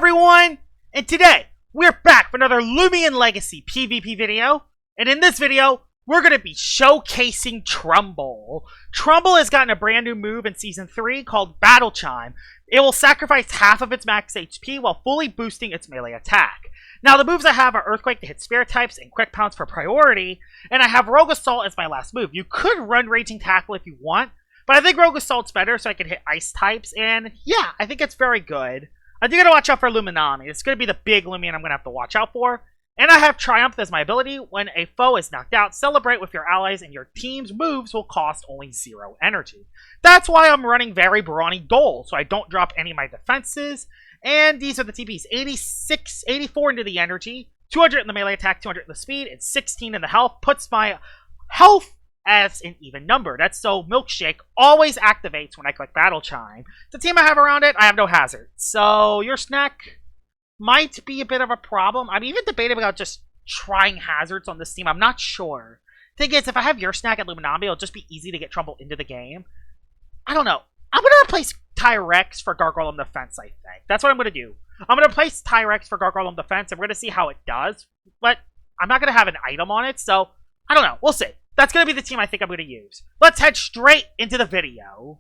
everyone, and today we're back for another Loomian Legacy PvP video, and in this video we're going to be showcasing Trumble. Trumble has gotten a brand new move in Season 3 called Battle Chime. It will sacrifice half of its max HP while fully boosting its melee attack. Now the moves I have are Earthquake to hit Spirit types and Quick Pounce for priority, and I have Rogue Assault as my last move. You could run Raging Tackle if you want, but I think Rogue Assault's better so I can hit Ice types, and yeah, I think it's very good. I do gotta watch out for Loomian. It's gonna be the big Loomian I'm gonna have to watch out for. And I have Triumph as my ability. When a foe is knocked out, celebrate with your allies and your team's moves will cost only 0 energy. That's why I'm running very brawny gold, so I don't drop any of my defenses. And these are the TPs. 84 into the energy, 200 in the melee attack, 200 in the speed, and 16 in the health. Puts my health as an even number. That's so Milkshake always activates when I click Battle Chime. The team I have around it, I have no hazard. So your snack might be a bit of a problem. I'm even debating about just trying hazards on this team. I'm not sure. Thing is, if I have your snack at Loomian, it'll just be easy to get Trumble into the game. I don't know. I'm going to replace Tyrex for Gargoyle Defense, I think. That's what I'm going to do. I'm going to replace Tyrex for Gargoyle Defense, and we're going to see how it does. But I'm not going to have an item on it, so I don't know. We'll see. That's going to be the team I think I'm going to use. Let's head straight into the video.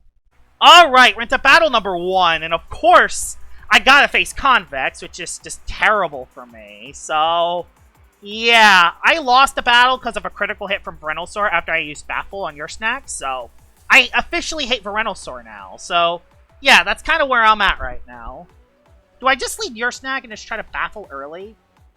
Alright, we're into battle number 1, and of course, I gotta face Convex, which is just terrible for me. So, yeah, I lost the battle because of a critical hit from Venusaur after I used Baffle on your snack, so I officially hate Venusaur now. So, yeah, that's kind of where I'm at right now. Do I just leave your snack and just try to Baffle early?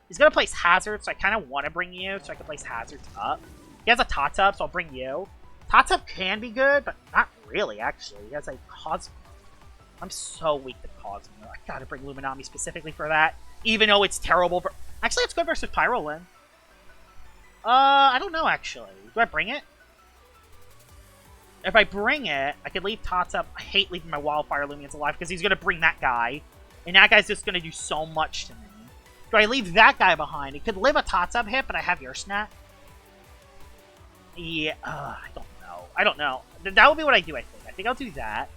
He's gonna place Hazard, so I kind of want to bring you so I can place Hazards up. He has a Tatub, so I'll bring you. Tatub can be good, but not really, actually. He has a Cosmo. I'm so weak to Cosmo. I gotta bring Loomian specifically for that, even though it's terrible for... Actually, it's good versus Pyrolin. I don't know, actually. Do I bring it? If I bring it, I could leave Tatub. I hate leaving my Wildfire Loomians alive, because he's gonna bring that guy, and that guy's just gonna do so much to me. Do I leave that guy behind? It could live a Tatub hit, but I have your snack. Yeah, I don't know. That would be what I do, I think. I think I'll do that.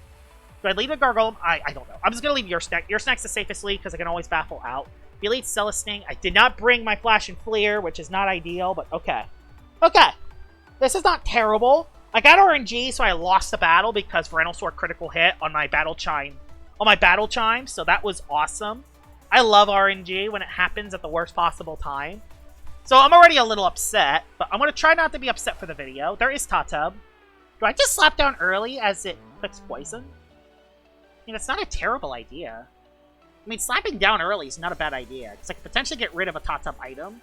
Do I leave a Gargoyle? I don't know. I'm just going to leave your snack. Your snack's the safest lead because I can always Baffle out. He leads Celestine. I did not bring my Flash and Fleer, which is not ideal, but okay. Okay. This is not terrible. I got RNG, so I lost the battle because Venusaur critical hit on my Battle Chime. So that was awesome. I love RNG when it happens at the worst possible time. So I'm already a little upset, but I'm going to try not to be upset for the video. There is Tatub. Do I just slap down early as it clicks poison? I mean, it's not a terrible idea. I mean, slapping down early is not a bad idea, because I could potentially get rid of a Tatub item.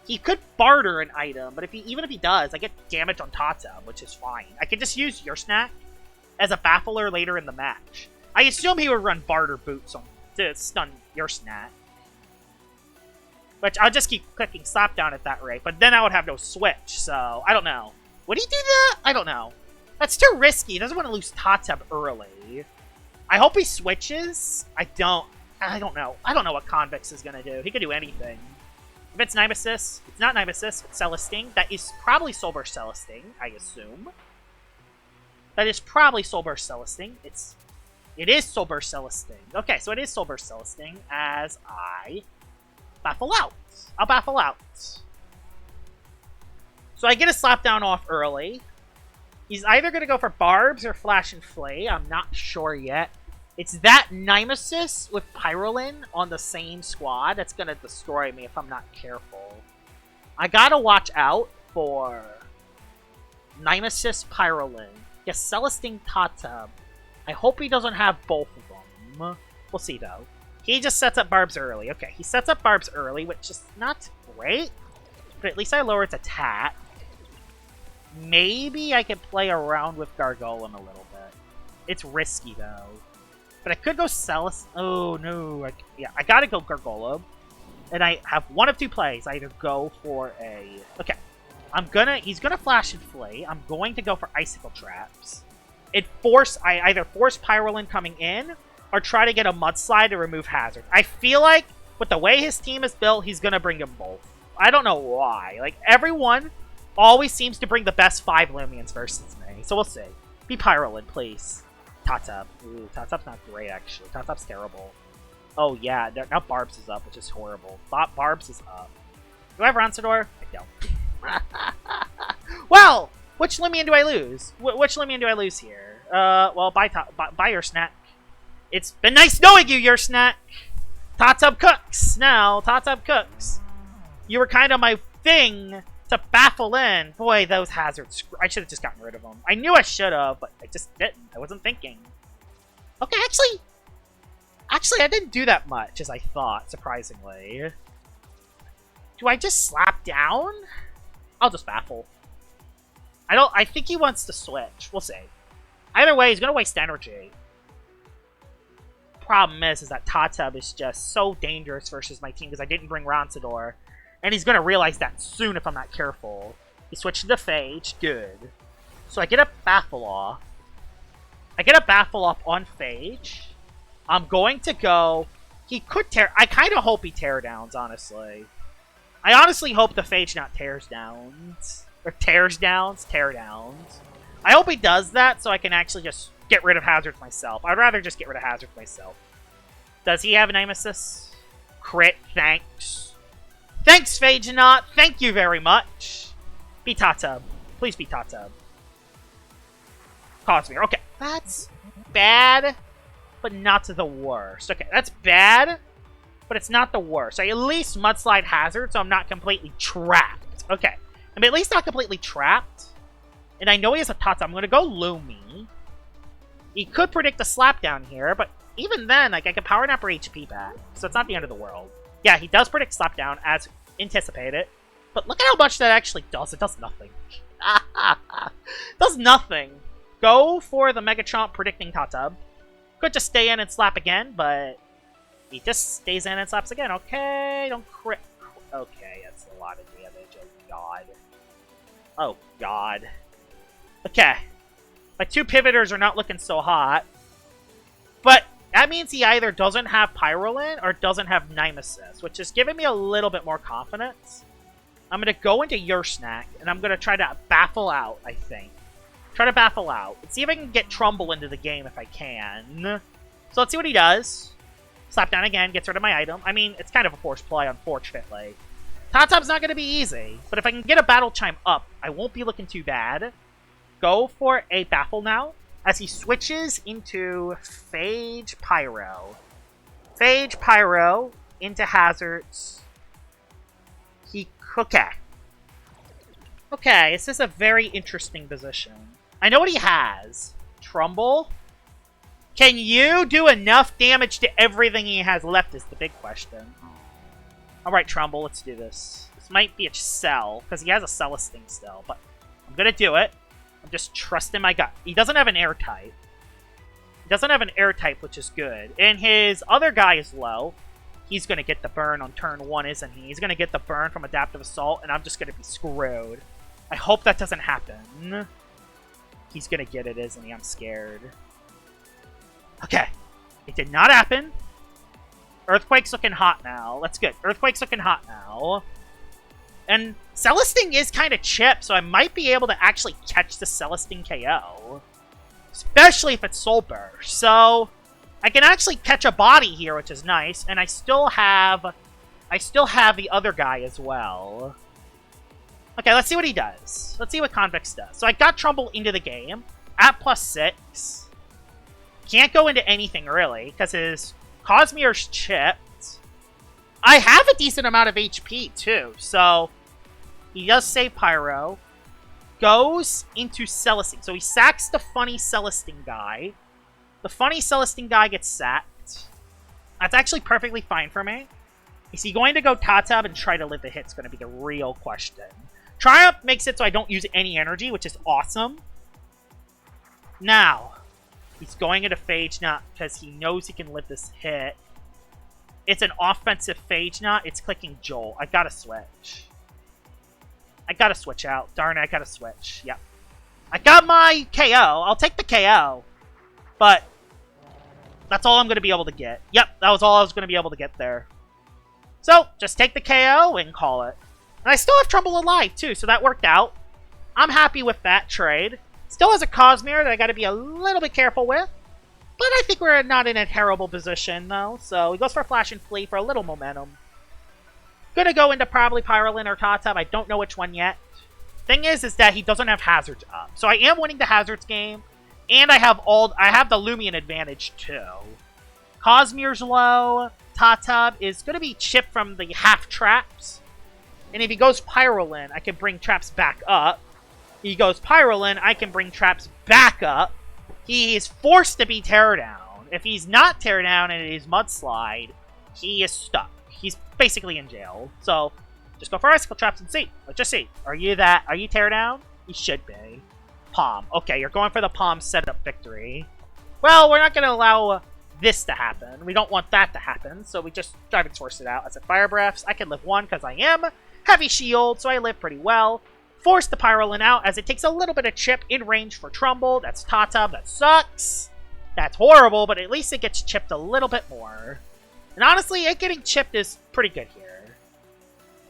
He could barter an item, but even if he does, I get damage on Tatub, which is fine. I could just use your snack as a baffler later in the match. I assume he would run barter boots on to stun your snack. Which I'll just keep clicking slap down at that rate, but then I would have no switch, so I don't know. Would he do that? I don't know. That's too risky. He doesn't want to lose Tatub early. I hope he switches. I don't know. I don't know what Convex is going to do. He could do anything. If it's Nemesis, it's not Nemesis, it's Celestine. That is probably Soul Burst Celestine, I assume. That is probably Soul Burst Celestine. It is Soul Burst Celestine. Okay, so it is Soul Burst Celestine as I Baffle out. I'll Baffle out. So I get a slap down off early. He's either going to go for Barbs or Flash and Flay. I'm not sure yet. It's that Nemesis with Pyrolin on the same squad that's going to destroy me if I'm not careful. I got to watch out for Nemesis Pyrolin. Yes, Celestine Tatub. I hope he doesn't have both of them. We'll see, though. He just sets up Barbs early. Okay, he sets up Barbs early, which is not great. But at least I lower its attack. Maybe I can play around with Gargolem a little bit. It's risky, though. But I could go Celestine. Oh, no. Yeah, I gotta go Gargolem. And I have one of two plays. I either go for a... Okay. He's gonna Flash and Flay. I'm going to go for Icicle Traps. I either force Pyrolin coming in, or try to get a Mudslide to remove Hazard. I feel like, with the way his team is built, he's going to bring them both. I don't know why. Like, everyone always seems to bring the best 5 Loomians versus me. So we'll see. Be Pyrolin, please. Tatub. Ooh, Tatub's not great, actually. Tatub's terrible. Oh, yeah. Now Barbs is up, which is horrible. Barbs is up. Do I have Ronsador? I don't. Well, which Loomian do I lose? Which Loomian do I lose here? Well, buy your snack. It's been nice knowing you, your snack. Tatub cooks. Now, Tatub cooks. You were kind of my thing to baffle in. Boy, those hazards. I should have just gotten rid of them. I knew I should have, but I just didn't. I wasn't thinking. Okay, actually, I didn't do that much as I thought, surprisingly. Do I just slap down? I'll just baffle. I think he wants to switch. We'll see. Either way, he's going to waste energy. Problem is that Tatub is just so dangerous versus my team because I didn't bring Ronsador. And he's going to realize that soon if I'm not careful. He switched to Phage. Good. So I get a Baffle off. I get a Baffle off on Phage. I'm going to go... He could tear... I kind of hope he tear downs, honestly. I honestly hope the Phage not tears downs. Or tears downs? Tear downs. I hope he does that so I can actually just get rid of hazards myself. I'd rather just get rid of hazards myself. Does he have Nemesis? Crit, thanks. Thanks, Phagenot. Thank you very much. Be Tatub. Please be Tatub. Cosmere. Okay. That's bad, but not the worst. Okay, that's bad, but it's not the worst. I at least Mudslide Hazard, so I'm not completely trapped. Okay. I'm at least not completely trapped. And I know he has a Tatub. I'm going to go Lumi. He could predict a slapdown here, but even then, like, I can Power Nap or HP back. So it's not the end of the world. Yeah, he does predict slapdown as anticipated. But look at how much that actually does. It does nothing. Does nothing. Go for the Mega Chomp predicting Tatub. Could just stay in and slap again, but he just stays in and slaps again. Okay, don't crit. Okay, that's a lot of damage. Oh, God. Oh, God. Okay. My two pivoters are not looking so hot. But that means he either doesn't have Pyrolin or doesn't have Nemesis, which is giving me a little bit more confidence. I'm going to go into your snack, and I'm going to try to baffle out, I think. Try to baffle out. Let's see if I can get Trumble into the game if I can. So let's see what he does. Slap down again, gets rid of my item. I mean, it's kind of a forced play, unfortunately. Tatub's not going to be easy, but if I can get a Battle Chime up, I won't be looking too bad. Go for a Baffle now, as he switches into Phage Pyro. Phage Pyro into Hazards. Okay. Okay, this is a very interesting position. I know what he has. Trumble. Can you do enough damage to everything he has left is the big question. Alright, Trumble, let's do this. This might be a Cell, because he has a Celestine still, but I'm going to do it. I'm just trusting my gut. He doesn't have an Air type. He doesn't have an Air type, which is good. And his other guy is low. He's going to get the burn on turn 1, isn't he? He's going to get the burn from Adaptive Assault, and I'm just going to be screwed. I hope that doesn't happen. He's going to get it, isn't he? I'm scared. Okay. It did not happen. Earthquake's looking hot now. That's good. Earthquake's looking hot now. And Celestine is kind of chipped, so I might be able to actually catch the Celestine KO. Especially if it's Soul Burst. So I can actually catch a body here, which is nice. And I still have the other guy as well. Okay, let's see what he does. Let's see what Convex does. So I got Trumble into the game at +6. Can't go into anything, really, because his Cosmere's chipped. I have a decent amount of HP, too, so he does save Pyro. Goes into Celestine. So he sacks the funny Celestine guy. The funny Celestine guy gets sacked. That's actually perfectly fine for me. Is he going to go Tatub and try to live the hit? It's going to be the real question. Triumph makes it so I don't use any energy, which is awesome. Now, he's going into Phage Knot because he knows he can live this hit. It's an offensive Phage Knot. It's clicking Joel. I gotta switch. I gotta switch out. Darn it, I gotta switch. Yep. I got my KO. I'll take the KO. But that's all I'm going to be able to get. Yep, that was all I was going to be able to get there. So, just take the KO and call it. And I still have Trumble alive, too, so that worked out. I'm happy with that trade. Still has a Cosmere that I got to be a little bit careful with. But I think we're not in a terrible position, though. So he goes for Flash and Flee for a little momentum. Gonna go into probably Pyrolin or Tatab. I don't know which one yet. Thing is that he doesn't have Hazards up. So I am winning the Hazards game. And I have the Loomian advantage, too. Cosmere's low. Tatab is gonna be chipped from the half traps. And if he goes Pyrolin, I can bring traps back up. He goes Pyrolin, I can bring traps back up. He is forced to be Teardown. If he's not Teardown and it is Mudslide, he is stuck. He's basically in jail. So, just go for Icicle Traps and see. Let's just see. Are you Teardown? You should be. Palm. Okay, you're going for the Palm setup victory. Well, we're not going to allow this to happen. We don't want that to happen, so we just Driving Force it out. I said Fire Breaths. I can live one because I am Heavy Shield, so I live pretty well. Force the Pyrolin out as it takes a little bit of chip in range for Trumble. That's Tatab. That sucks. That's horrible, but at least it gets chipped a little bit more. And honestly, it getting chipped is pretty good here.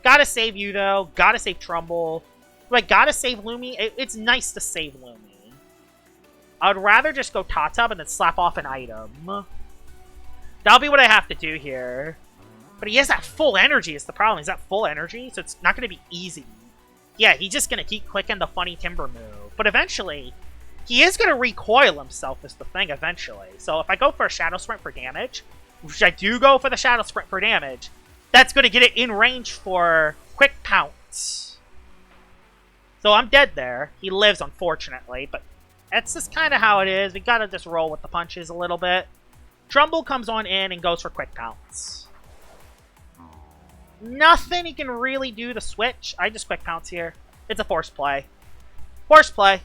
Gotta save you, though. Gotta save Trumble. Like, gotta save Lumi. It's nice to save Lumi. I would rather just go Tatab and then slap off an item. That'll be what I have to do here. But he has that full energy is the problem. He's at full energy, so it's not going to be easy. Yeah, he's just going to keep clicking the funny Timber move. But eventually, he is going to recoil himself is the thing eventually. So if I go for a Shadow Sprint for damage, which I do go for the Shadow Sprint for damage, that's going to get it in range for Quick Pounce. So I'm dead there. He lives, unfortunately, but that's just kind of how it is. We got to just roll with the punches a little bit. Trumble comes on in and goes for Quick Pounce. Nothing he can really do to switch. I just Quick Pounce here. It's a force play. Force play.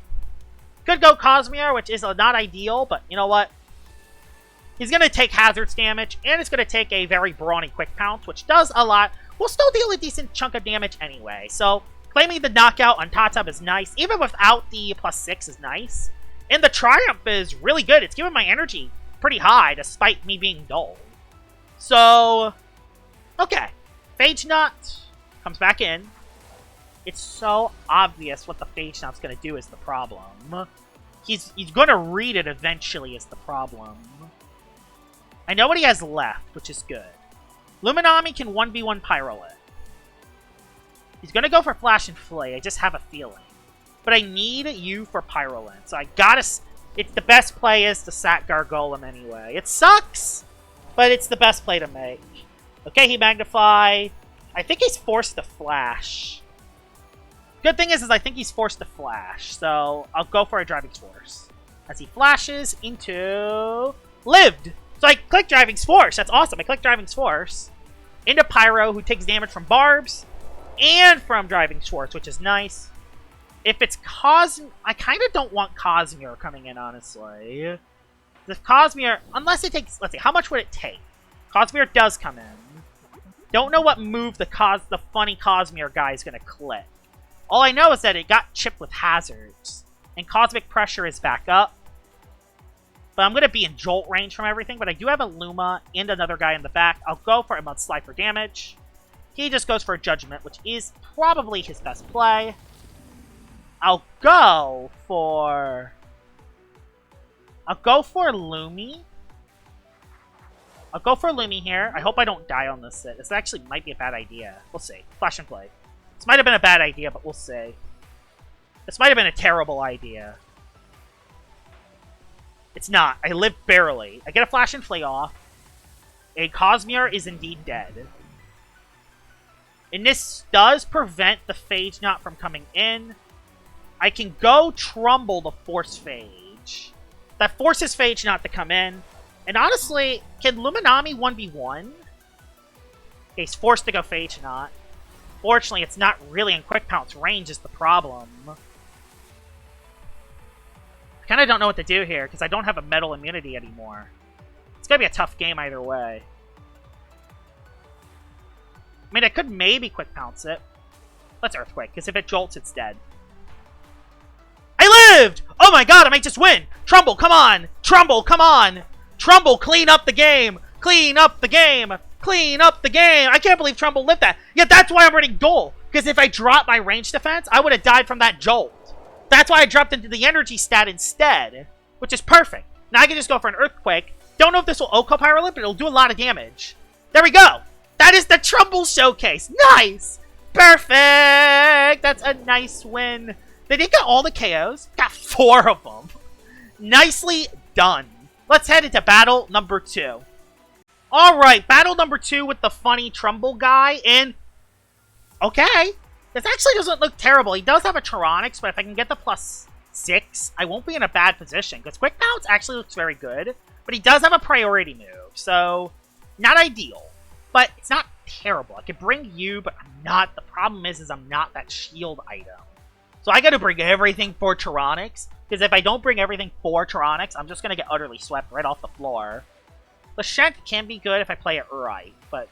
Could go Cosmere, which is not ideal, but you know what? He's going to take Hazards damage, and it's going to take a very brawny Quick Pounce, which does a lot. We'll still deal a decent chunk of damage anyway. So, claiming the knockout on Tatab is nice. Even without the +6 is nice. And the Triumph is really good. It's giving my energy pretty high, despite me being dull. So, okay. Phage Knot comes back in. It's so obvious what the Phage Knot's going to do is the problem. He's going to read it eventually is the problem. I know what he has left, which is good. Luminami can 1v1 Pyrolin. He's going to go for Flash and Flay. I just have a feeling. But I need you for Pyrolin. So I gotta... It's the best play is to sack Gargolem anyway. It sucks, but it's the best play to make. Okay, he Magnify. I think he's forced to Flash. Good thing is I think he's forced to Flash, so I'll go for a Driving Force. As he flashes into... Lived! So I click Driving Force. That's awesome. I click Driving Force into Pyro, who takes damage from Barbs and from Driving Force, which is nice. If it's I kind of don't want Cosmere coming in, honestly. If Cosmere... Unless it takes... Let's see, how much would it take? Cosmere does come in. Don't know what move the funny Cosmere guy is going to click. All I know is that it got chipped with Hazards. And Cosmic Pressure is back up. But I'm going to be in Jolt range from everything. But I do have a Luma and another guy in the back. I'll go for a Mudslide for damage. He just goes for a Judgment, which is probably his best play. I'll go for Lumi. I'll go for Lumi here. I hope I don't die on this sit. This actually might be a bad idea. We'll see. Flash and Play. This might have been a bad idea, but we'll see. This might have been a terrible idea. It's not. I live barely. I get a Flash and Flay off. A Cosmere is indeed dead. And this does prevent the Phage Knot from coming in. I can go Trumble the Force Phage. That forces Phage Knot to come in. And honestly, can Luminami 1v1? Okay, he's forced to go Phage Knot. Fortunately, it's not really in Quick Pounce range is the problem. I kind of don't know what to do here, because I don't have a Metal Immunity anymore. It's going to be a tough game either way. I mean, I could maybe Quick Pounce it. Let's Earthquake, because if it jolts, it's dead. I lived! Oh my god, I might just win! Trumble, come on! Trumble, come on! Trumble, clean up the game! Clean up the game! Clean up the game! I can't believe Trumble lived that. Yeah, that's why I'm running Duel. Because if I dropped my range defense, I would have died from that jolt. That's why I dropped into the energy stat instead. Which is perfect. Now I can just go for an Earthquake. Don't know if this will OHKO Pyrolith, but it'll do a lot of damage. There we go! That is the Trumble Showcase! Nice! Perfect! That's a nice win. They did get all the KOs. Got 4 of them. Nicely done. Let's head into battle number 2. Alright, battle number 2 with the funny Trumble guy. And, okay. This actually doesn't look terrible. He does have a Tyranics, but if I can get the +6, I won't be in a bad position. Because Quick Bounce actually looks very good. But he does have a priority move, so not ideal. But it's not terrible. I could bring you, but I'm not. The problem is I'm not that shield item. So I gotta bring everything for Tyranics. Because if I don't bring everything for Tyranics, I'm just gonna get utterly swept right off the floor. Lashent can be good if I play it right, but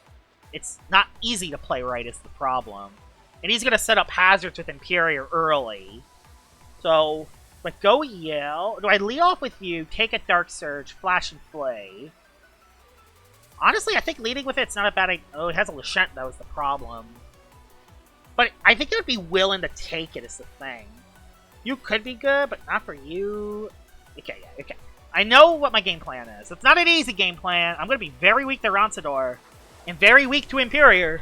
it's not easy to play right is the problem. And he's gonna set up hazards with Imperior early. So, but go Yell. Do I lead off with you, take a Dark Surge, Flash and Flay? Honestly, I think leading with it's not a bad idea. Oh, it has a Lashent, that was the problem. But I think it would be willing to take it is the thing. You could be good, but not for you. Okay, yeah, okay. I know what my game plan is. It's not an easy game plan. I'm going to be very weak to Ronsador and very weak to Imperior.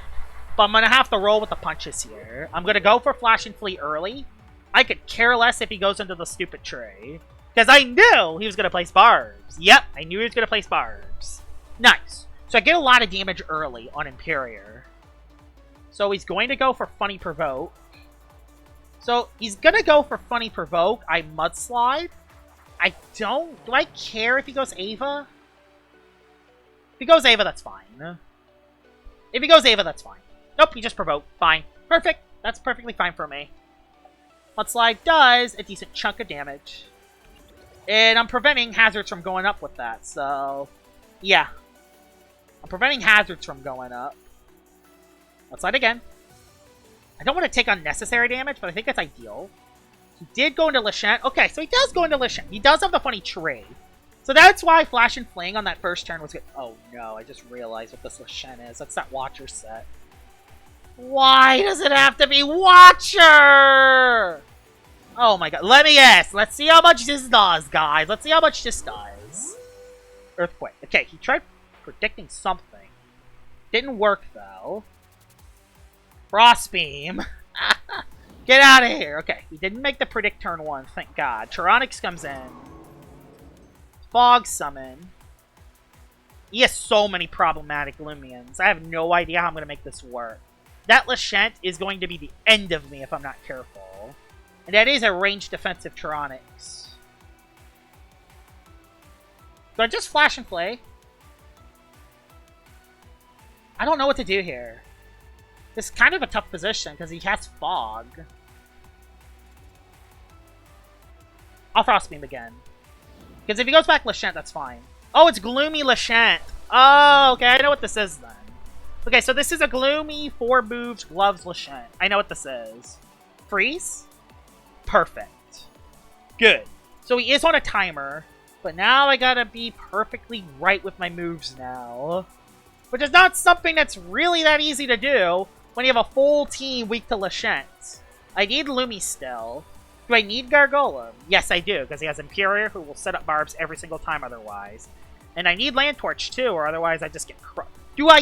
But I'm going to have to roll with the punches here. I'm going to go for Flash and Flee early. I could care less if he goes into the stupid tree. Because I knew he was going to place Barbs. Yep, I knew he was going to place Barbs. Nice. So I get a lot of damage early on Imperior. So he's going to go for Funny Provoke. So he's going to go for Funny Provoke. I Mudslide. I don't... Do I care if he goes Ava? If he goes Ava, that's fine. If he goes Ava, that's fine. Nope, he just Provoked. Fine. Perfect. That's perfectly fine for me. Mudslide does a decent chunk of damage. And I'm preventing hazards from going up with that, so... yeah. I'm preventing hazards from going up. Mudslide again. I don't want to take unnecessary damage, but I think it's ideal. He did go into Lashent. Okay, so he does go into Lashent. He does have the funny tree. So that's why Flash and Fling on that first turn was good. Oh no, I just realized what this Lashent is. That's that Watcher set. Why does it have to be Watcher? Oh my god. Let me guess. Let's see how much this does, guys. Let's see how much this does. Earthquake. Okay, he tried predicting something. Didn't work, though. Frostbeam. Get out of here. Okay, he didn't make the predict turn 1, thank god. Tyranics comes in. Fog Summon. He has so many problematic Loomians. I have no idea how I'm going to make this work. That Lashent is going to be the end of me if I'm not careful. And that is a ranged defensive Tyranics. Do I just Flash and Play? I don't know what to do here. This is kind of a tough position because he has Fog. I'll Frostbeam again. Because if he goes back Lashent, that's fine. Oh, it's Gloomy Lashent. Oh, okay, I know what this is then. Okay, so this is a Gloomy 4 moves Gloves Lashent. I know what this is. Freeze? Perfect. Good. So he is on a timer, but now I gotta be perfectly right with my moves now. Which is not something that's really that easy to do when you have a full team weak to Lashent. I need Loomy still. Do I need Gargolem? Yes, I do, because he has Imperior, who will set up Barbs every single time otherwise. And I need Landtorch, too, or otherwise I just get crushed. Do I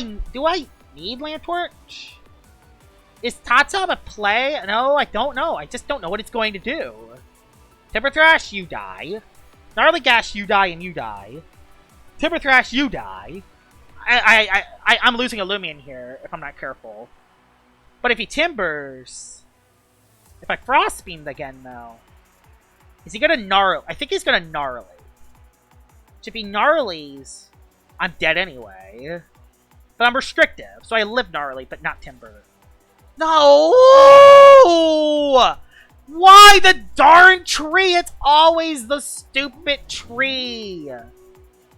need Landtorch? Is Tata a play? No, I don't know. I just don't know what it's going to do. Timber Thrash, you die. Gnarly Gash, you die and you die. Timber Thrash, you die. I'm losing a Loomian here if I'm not careful. But if he Timbers... If I Frostbeamed again, though... Is he gonna Gnarly? I think he's gonna Gnarly. If he Gnarlies, I'm dead anyway. But I'm restrictive, so I live Gnarly, but not Timber. No! Why the darn tree? It's always the stupid tree.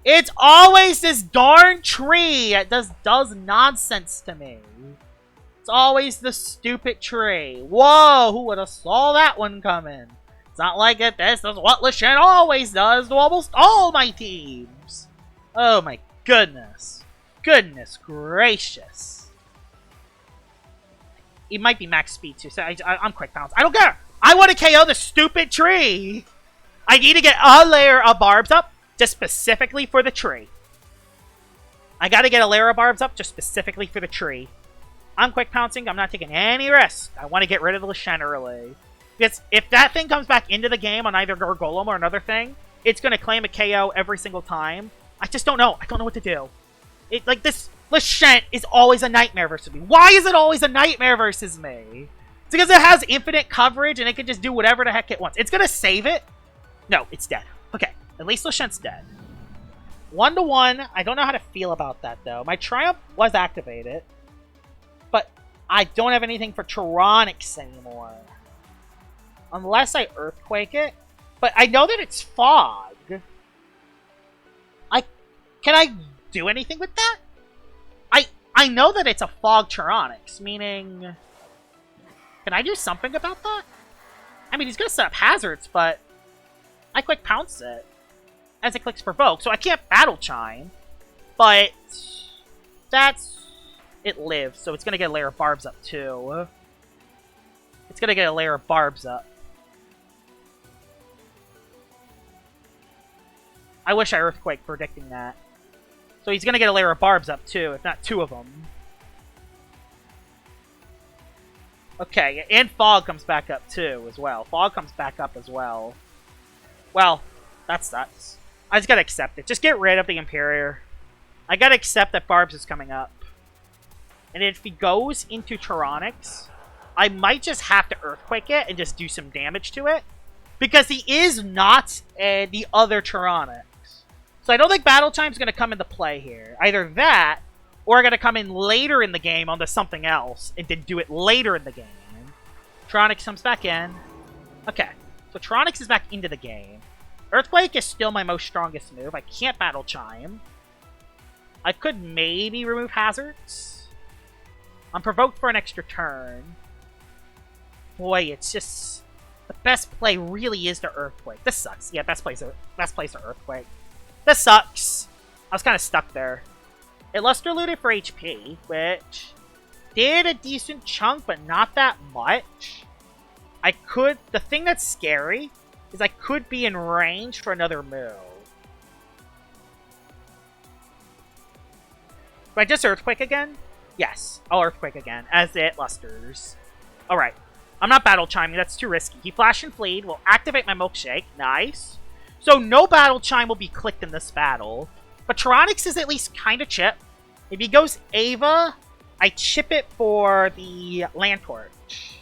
It's always this darn tree that does nonsense to me. It's always the stupid tree. Whoa, who would have saw that one coming? It's not like it. This is what Lashent always does to almost all my teams. Oh my goodness. Goodness gracious. It might be max speed too, so I'm quick bounce. I don't care. I want to KO the stupid tree. I need to get a layer of Barbs up. Just specifically for the tree. I gotta get a layer of barbs up just specifically for the tree. I'm quick pouncing. I'm not taking any risk. I want to get rid of the Shen early. Because if that thing comes back into the game on either Gargolem or another thing, it's going to claim a KO every single time. I just don't know. I don't know what to do. Like, this Lashent is always a nightmare versus me. Why is it always a nightmare versus me? It's because it has infinite coverage and it can just do whatever the heck it wants. It's going to save it. No, it's dead. Okay, at least Lashent's dead. 1-1. I don't know how to feel about that, though. My Triumph was activated. But I don't have anything for Tyranics anymore. Unless I Earthquake it. But I know that it's Fog. Can I do anything with that? I know that it's a Fog Tyranics, meaning... Can I do something about that? I mean, he's going to set up hazards, but... I quick pounce it. As it clicks Provoke, so I can't Battle Chime. But... That's... It lives, so it's going to get a layer of barbs up, too. It's going to get a layer of barbs up. I wish I Earthquake predicting that. So he's going to get a layer of barbs up, too, if not two of them. Okay, and Fog comes back up, too, as well. Fog comes back up as well. Well, that sucks. I just gotta accept it. Just get rid of the Imperior. I gotta accept that Barbs is coming up. And if he goes into Tyranics, I might just have to Earthquake it and just do some damage to it. Because he is not the other Tyranics. So I don't think Battle Chime's going to come into play here. Either that, or going to come in later in the game onto something else, and then do it later in the game. Tyranics comes back in. Okay, so Tyranics is back into the game. Earthquake is still my most strongest move. I can't Battle Chime. I could maybe remove hazards. I'm provoked for an extra turn. Boy, it's just... The best play really is to Earthquake. This sucks. Yeah, best play's to Earthquake. This sucks. I was kind of stuck there. It Luster Looted for HP, which did a decent chunk, but not that much. I could... The thing that's scary is I could be in range for another move. Do I just Earthquake again? Yes, I'll Earthquake again, as it Lusters. Alright. I'm not Battle Chiming, that's too risky. He Flash and Fleed will activate my Milkshake. Nice. So no Battle Chime will be clicked in this battle. But Tyranics is at least kind of chip. If he goes Ava, I chip it for the Lanttorch.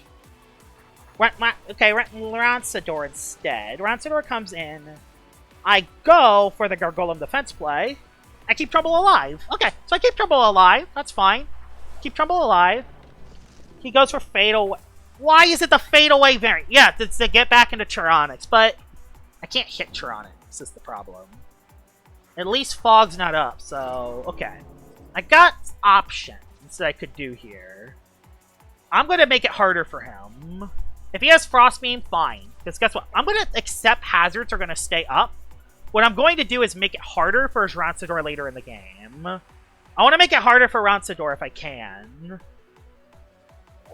Okay, Rancidor instead. Rancidor comes in. I go for the Gargolem defense play. I keep Trumble alive. Okay, so I keep Trumble alive. That's fine. Keep Trumble alive. He goes for Fatal. Why is it the Fade Away variant? Yeah, to get back into Tyranics, but I can't hit Tyranics is the problem. At least Fog's not up, so okay. I got options that I could do here. I'm going to make it harder for him. If he has Frostbeam, fine. Because guess what? I'm going to accept hazards are going to stay up. What I'm going to do is make it harder for Rancidor later in the game. I want to make it harder for Rancidor if I can.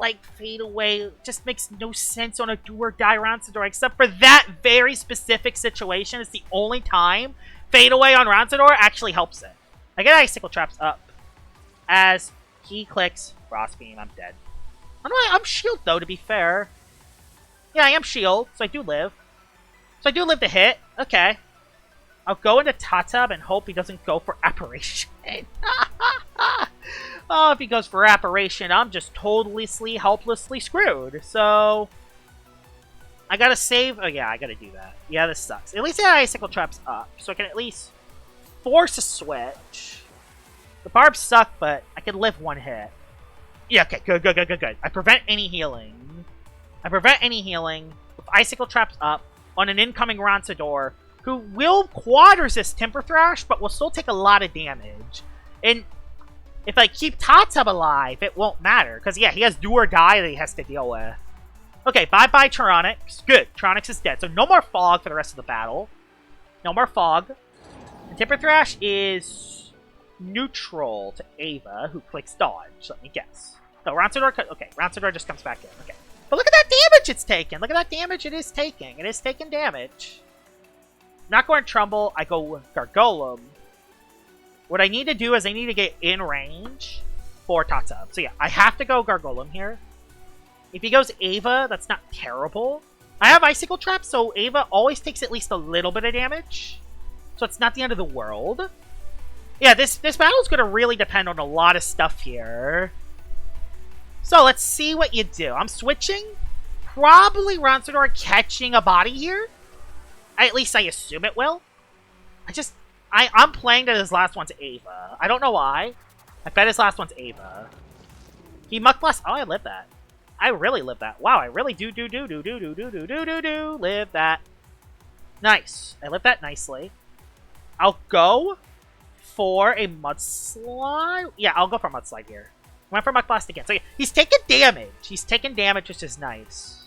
Like, Fade Away just makes no sense on a do-or-die Rancidor, except for that very specific situation. It's the only time Fade Away on Rancidor actually helps it. I get Icicle Traps up. As he clicks Frostbeam, I'm dead. I'm shield, though, to be fair. Yeah, I am shield, so I do live. So I do live to hit. Okay. I'll go into Tatab and hope he doesn't go for Apparition. Oh, if he goes for Apparition, I'm just totally, helplessly screwed. So, I gotta save. Oh, yeah, I gotta do that. Yeah, this sucks. At least I have Icicle Traps up, so I can at least force a switch. The barbs suck, but I can live one hit. Yeah, okay, good. I prevent any healing. With Icicle Traps up on an incoming Rancidor, who will quad resist Temper Thrash, but will still take a lot of damage. And if I keep Tatab alive, it won't matter. Because, yeah, he has do or die that he has to deal with. Okay, bye-bye Tyranics. Good, Tyranics is dead. So no more Fog for the rest of the battle. No more Fog. And Temper Thrash is neutral to Ava, who clicks Dodge. Let me guess. No, Rancidor... Okay, Rancidor just comes back in. Okay. But look at that damage it's taking. Look at that damage it is taking. It is taking damage. Not going Trumble, I go Gargolem. What I need to do is I need to get in range for Tatub. So yeah, I have to go Gargolem here. If he goes Ava, that's not terrible. I have Icicle Trap, so Ava always takes at least a little bit of damage. So it's not the end of the world. Yeah, this battle's going to really depend on a lot of stuff here. So let's see what you do. I'm switching. Probably Ronsador catching a body here. At least I assume it will. I'm playing that his last one's Ava. I don't know why. I bet his last one's Ava. He Muck Blast. Oh, I live that. I really live that. Wow, I really do live that. Nice. I live that nicely. I'll go for a Mudslide. Yeah, I'll go for Mudslide here. Went for Muck Blast again. So yeah, he's taking damage. He's taking damage, which is nice.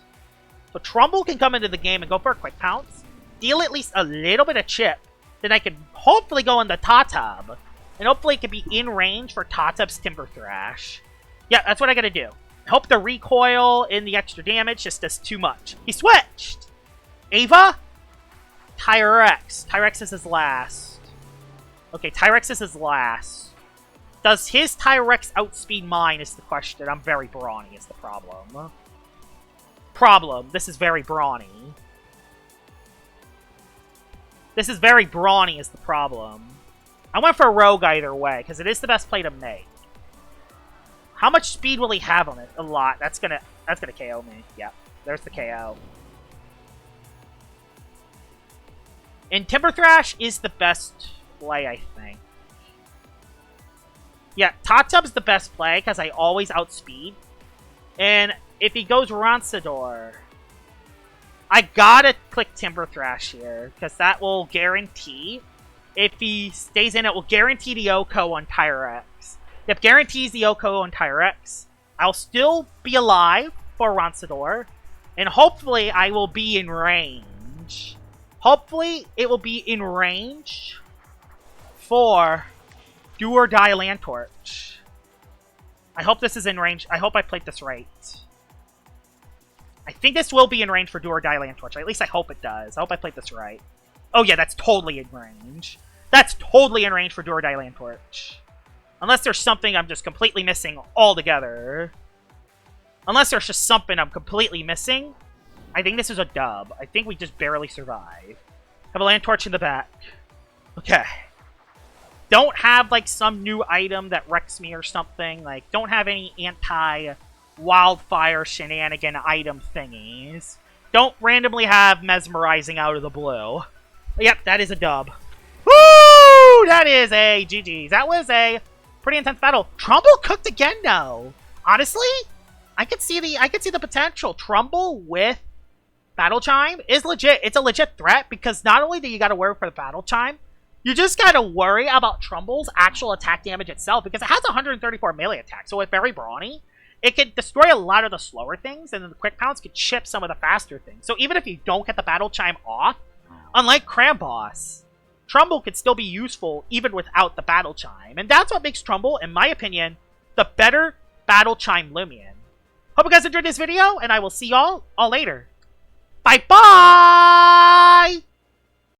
So Trumbull can come into the game and go for a Quick Pounce. Deal at least a little bit of chip. Then I can hopefully go into Tatub. And hopefully it can be in range for Tatub's Timber Thrash. Yeah, that's what I gotta do. I hope the recoil in the extra damage just does too much. He switched! Ava? Tyrex. Tyrex is his last. Okay, Tyrex is his last. Does his Tyrex outspeed mine is the question. I'm very brawny is the problem. This is very brawny. This is very brawny is the problem. I went for a Rogue either way, because it is the best play to make. How much speed will he have on it? A lot. That's gonna KO me. Yep. There's the KO. And Timber Thrash is the best play, I think. Yeah, Tatub's the best play, because I always outspeed. And if he goes Ronsador, I gotta click Timber Thrash here, because that will guarantee, if he stays in, it will guarantee the Oko on Tyrex. If guarantees the Oko on Tyrex, I'll still be alive for Ronsador, and hopefully I will be in range. Hopefully it will be in range for Do or Die Land Torch. I hope this is in range. I hope I played this right. I think this will be in range for Do or Die Land Torch. At least I hope it does. I hope I played this right. Oh yeah, that's totally in range. That's totally in range for Do or Die Land Torch. Unless there's something I'm just completely missing altogether. Unless there's just something I'm completely missing. I think this is a dub. I think we just barely survive. Have a Land Torch in the back. Okay. Don't have, like, some new item that wrecks me or something. Like, don't have any anti-wildfire shenanigan item thingies. Don't randomly have Mesmerizing out of the blue. Yep, that is a dub. Woo! That is a GG's. That was a pretty intense battle. Trumble cooked again, though. Honestly, I could see the potential. Trumble with Battle Chime is legit. It's a legit threat because not only do you got to worry for the Battle Chime, you just got to worry about Trumble's actual attack damage itself because it has 134 melee attack. So with very brawny, it could destroy a lot of the slower things, and then the Quick Pounce could chip some of the faster things. So even if you don't get the Battle Chime off, unlike Cramboss, Trumble could still be useful even without the Battle Chime. And that's what makes Trumble, in my opinion, the better Battle Chime Loomian. Hope you guys enjoyed this video, and I will see y'all all later. Bye-bye!